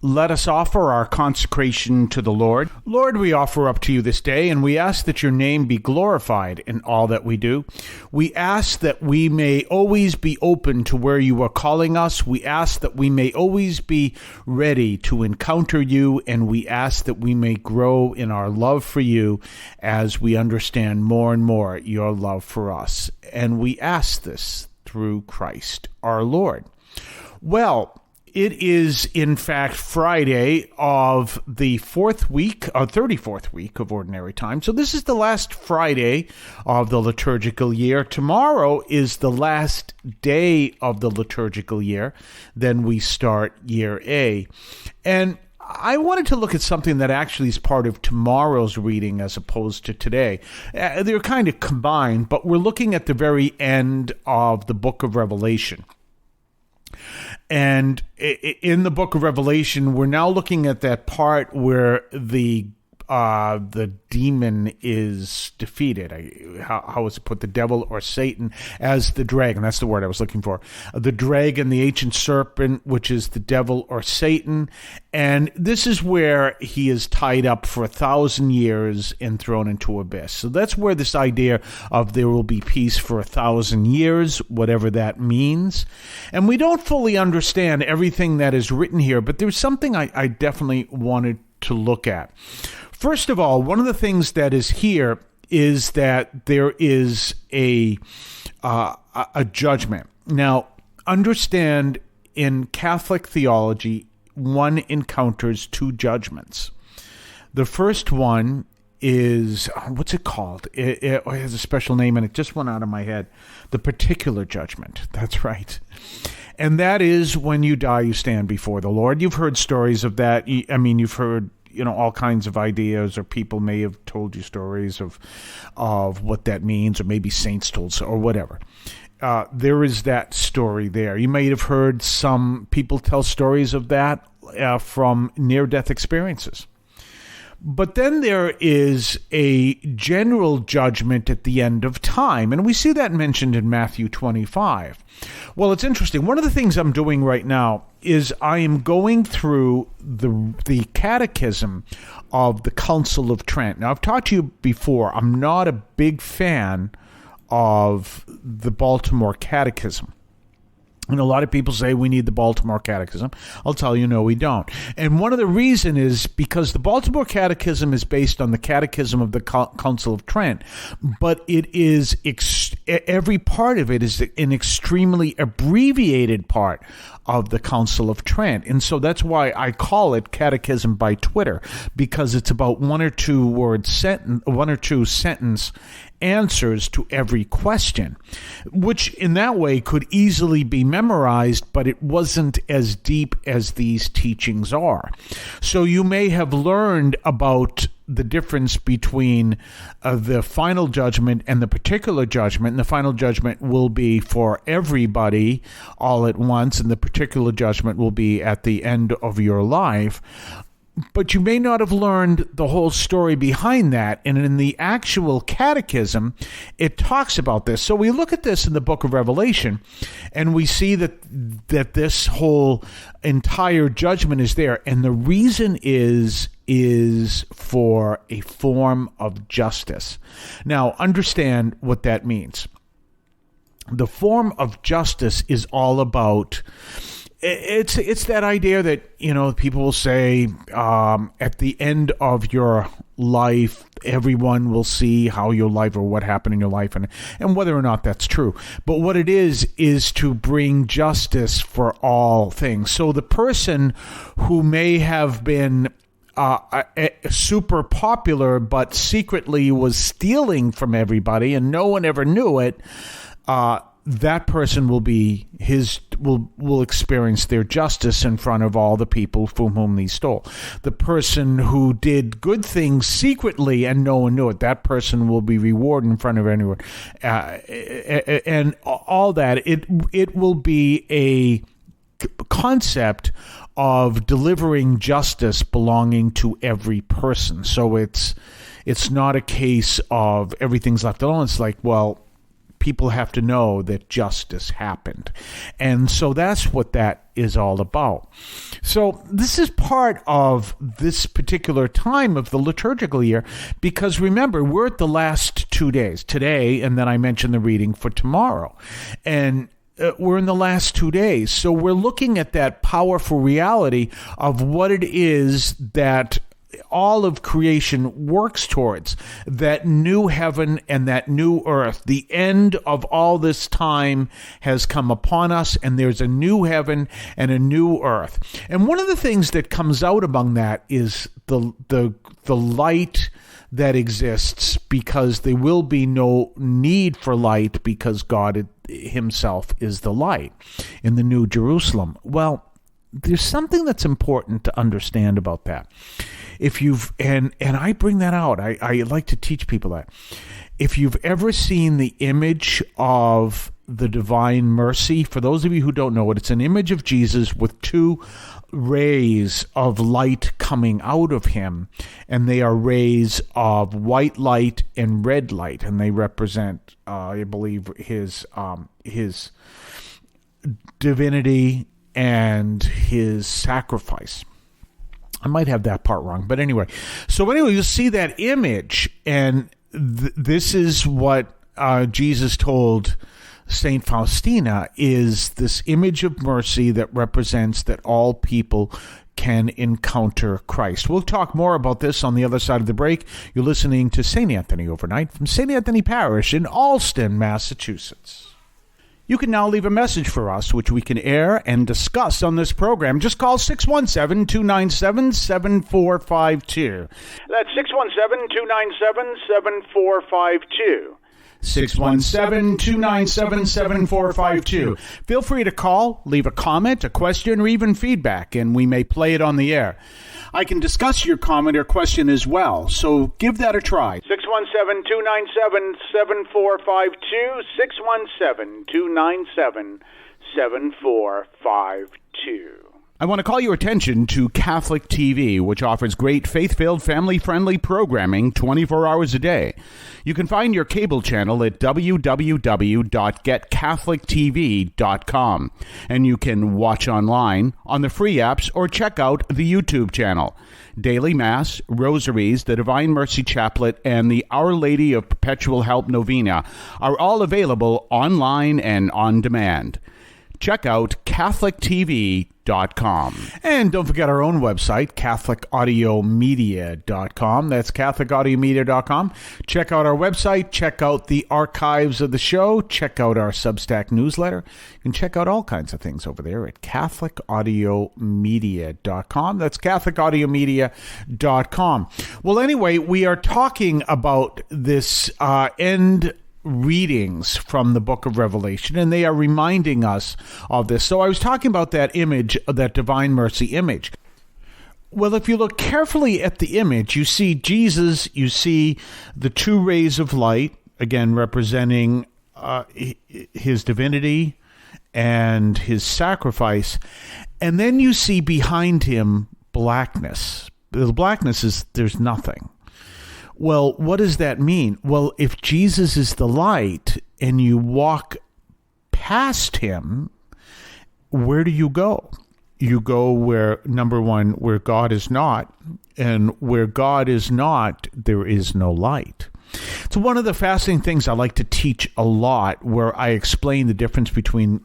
Let us offer our consecration to the Lord. Lord, we offer up to you this day, and we ask that your name be glorified in all that we do. We ask that we may always be open to where you are calling us. We ask that we may always be ready to encounter you, and we ask that we may grow in our love for you as we understand more and more your love for us. And we ask this through Christ our Lord. Well, it is, in fact, Friday of the 34th week of Ordinary Time. So this is the last Friday of the liturgical year. Tomorrow is the last day of the liturgical year. Then we start year A. And I wanted to look at something that actually is part of tomorrow's reading as opposed to today. They're kind of combined, but we're looking at the very end of the book of Revelation. And in the book of Revelation, we're now looking at that part where the demon is defeated. How is it put? The devil or Satan as the dragon. That's the word I was looking for. The dragon, the ancient serpent, which is the devil or Satan. And this is where he is tied up for 1,000 years and thrown into abyss. So that's where this idea of there will be peace for 1,000 years, whatever that means. And we don't fully understand everything that is written here, but there's something I definitely wanted to look at. First of all, one of the things that is here is that there is a judgment. Now, understand, in Catholic theology, one encounters two judgments. The first one is, what's it called? It has a special name, and it just went out of my head. The particular judgment. That's right. And that is when you die, you stand before the Lord. You've heard stories of that. I mean, you've heard all kinds of ideas, or people may have told you stories of what that means, or maybe saints told, or whatever. There is that story there. You may have heard some people tell stories of that from near-death experiences. But then there is a general judgment at the end of time, and we see that mentioned in Matthew 25. Well, it's interesting. One of the things I'm doing right now is I am going through the catechism of the Council of Trent. Now, I've talked to you before, I'm not a big fan of the Baltimore Catechism. And a lot of people say we need the Baltimore Catechism. I'll tell you, no, we don't. And one of the reasons is because the Baltimore Catechism is based on the Catechism of the Council of Trent, but it is every part of it is an extremely abbreviated part of the Council of Trent. And so that's why I call it Catechism by Twitter, because it's about one or two sentence answers to every question, which in that way could easily be memorized, but it wasn't as deep as these teachings are. So you may have learned about the difference between the final judgment and the particular judgment. And the final judgment will be for everybody all at once, and the particular judgment will be at the end of your life. But you may not have learned the whole story behind that. And in the actual catechism, it talks about this. So we look at this in the book of Revelation, and we see that this whole entire judgment is there. And the reason is for a form of justice. Now, understand what that means. The form of justice is all about... It's that idea that, people will say at the end of your life, everyone will see how your life or what happened in your life and whether or not that's true. But what it is to bring justice for all things. So the person who may have been super popular but secretly was stealing from everybody and no one ever knew it, that person will experience their justice in front of all the people from whom they stole. The person who did good things secretly and no one knew it, that person will be rewarded in front of anyone. And all that, it will be a concept of delivering justice belonging to every person. So it's not a case of everything's left alone. It's like, well, people have to know that justice happened. And so that's what that is all about. So this is part of this particular time of the liturgical year, because remember, we're at the last 2 days, today, and then I mentioned the reading for tomorrow. And we're in the last 2 days. So we're looking at that powerful reality of what it is that all of creation works towards, that new heaven and that new earth. The end of all this time has come upon us, and there's a new heaven and a new earth. And one of the things that comes out among that is the light that exists, because there will be no need for light, because God himself is the light in the New Jerusalem. Well, there's something that's important to understand about that. If you've, and I bring that out, I like to teach people that. If you've ever seen the image of the divine mercy, for those of you who don't know it, it's an image of Jesus with two rays of light coming out of him, and they are rays of white light and red light, and they represent, I believe, his divinity and his sacrifice. I might have that part wrong, but anyway. So anyway, you see that image, and this is what Jesus told Saint Faustina, is this image of mercy that represents that all people can encounter Christ. We'll talk more about this on the other side of the break. You're listening to St. Anthony Overnight from St. Anthony Parish in Allston, Massachusetts. You can now leave a message for us, which we can air and discuss on this program. Just call 617-297-7452. That's 617-297-7452. 617-297-7452. Feel free to call, leave a comment, a question, or even feedback, and we may play it on the air. I can discuss your comment or question as well, so give that a try. 617-297-7452, 617-297-7452. I want to call your attention to Catholic TV, which offers great faith-filled, family-friendly programming 24 hours a day. You can find your cable channel at www.getcatholictv.com, and you can watch online on the free apps or check out the YouTube channel. Daily Mass, Rosaries, the Divine Mercy Chaplet, and the Our Lady of Perpetual Help Novena are all available online and on demand. Check out CatholicTV.com. And don't forget our own website, CatholicAudiomedia.com. That's CatholicAudiomedia.com. Check out our website. Check out the archives of the show. Check out our Substack newsletter. You can check out all kinds of things over there at CatholicAudiomedia.com. That's CatholicAudiomedia.com. Well, anyway, we are talking about this end readings from the book of Revelation, and they are reminding us of this. So I was talking about that image, that divine mercy image. Well, if you look carefully at the image, you see Jesus, you see the two rays of light, again representing his divinity and his sacrifice, and then you see behind him blackness. The blackness is, there's nothing. Well, what does that mean? Well, if Jesus is the light and you walk past him, where do you go? You go where, number one, where God is not, and where God is not, there is no light. It's one of the fascinating things I like to teach a lot, where I explain the difference between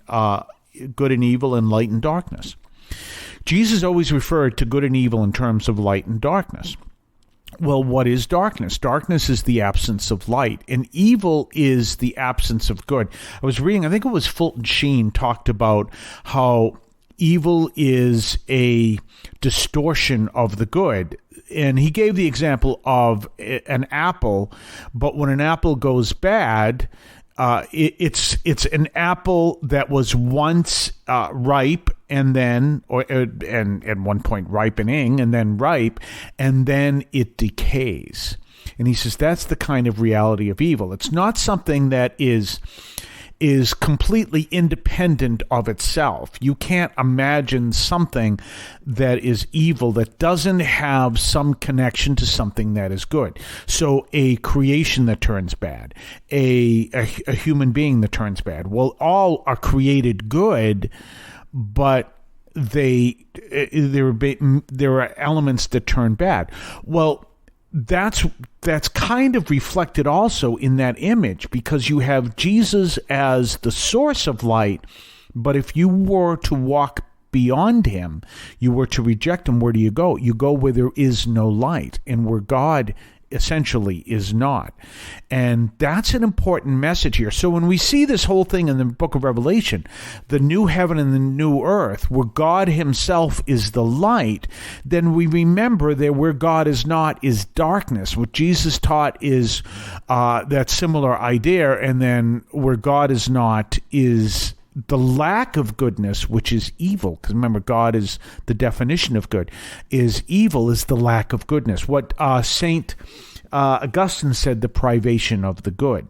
good and evil and light and darkness. Jesus always referred to good and evil in terms of light and darkness. Well, what is darkness? Darkness is the absence of light, and evil is the absence of good. I was reading, I think it was Fulton Sheen talked about how evil is a distortion of the good. And he gave the example of an apple, but when an apple goes bad, it's an apple that was once ripe, and then, and at one point ripening, and then ripe, and then it decays. And he says that's the kind of reality of evil. It's not something that is is completely independent of itself. You can't imagine something that is evil that doesn't have some connection to something that is good. So a creation that turns bad, a human being that turns bad. Well, all are created good, but there are elements that turn bad. Well, that's kind of reflected also in that image, because you have Jesus as the source of light, but if you were to walk beyond him, you were to reject him, where do you go? You go where there is no light, and where God essentially is not. And that's an important message here. So when we see this whole thing in the book of Revelation, the new heaven and the new earth, where God himself is the light, then we remember that where God is not is darkness. What Jesus taught is that similar idea, and then where God is not is the lack of goodness, which is evil. Because remember, God is the definition of good. Is evil is the lack of goodness. What Saint Augustine said, the privation of the good.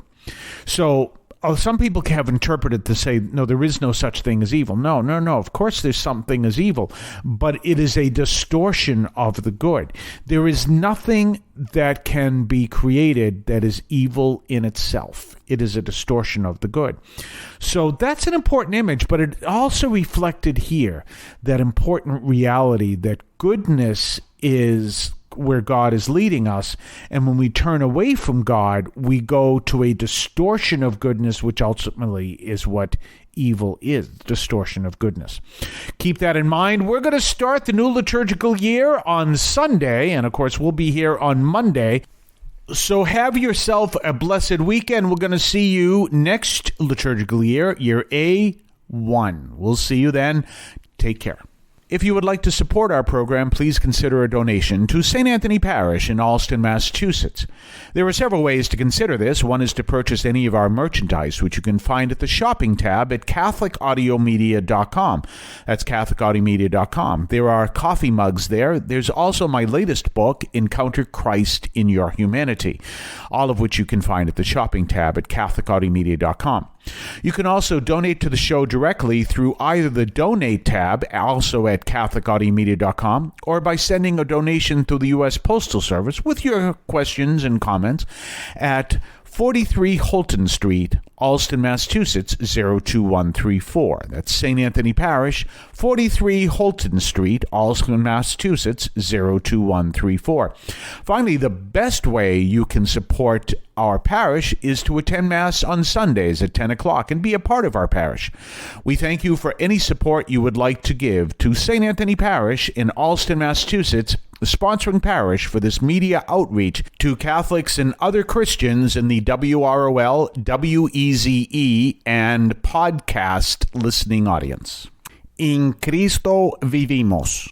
So some people have interpreted to say, no, there is no such thing as evil. No. Of course there's something as evil, but it is a distortion of the good. There is nothing that can be created that is evil in itself. It is a distortion of the good. So that's an important image, but it also reflected here that important reality that goodness is where God is leading us, and when we turn away from God, we go to a distortion of goodness, which ultimately is what evil is, distortion of goodness. Keep that in mind. We're going to start the new liturgical year on Sunday, and of course we'll be here on Monday. So have yourself a blessed weekend. We're going to see you next liturgical year, year A1. We'll see you then. Take care. If you would like to support our program, please consider a donation to St. Anthony Parish in Allston, Massachusetts. There are several ways to consider this. One is to purchase any of our merchandise, which you can find at the shopping tab at CatholicAudiomedia.com. That's CatholicAudiomedia.com. There are coffee mugs there. There's also my latest book, Encounter Christ in Your Humanity, all of which you can find at the shopping tab at CatholicAudiomedia.com. You can also donate to the show directly through either the Donate tab, also at CatholicAudiomedia.com, or by sending a donation to the U.S. Postal Service with your questions and comments at 43 Holton Street, Allston, Massachusetts, 02134. That's St. Anthony Parish, 43 Holton Street, Allston, Massachusetts, 02134. Finally, the best way you can support our parish is to attend Mass on Sundays at 10 o'clock and be a part of our parish. We thank you for any support you would like to give to St. Anthony Parish in Allston, Massachusetts, the sponsoring parish for this media outreach to Catholics and other Christians in the WROL, WEZE, and podcast listening audience. In Cristo vivimos.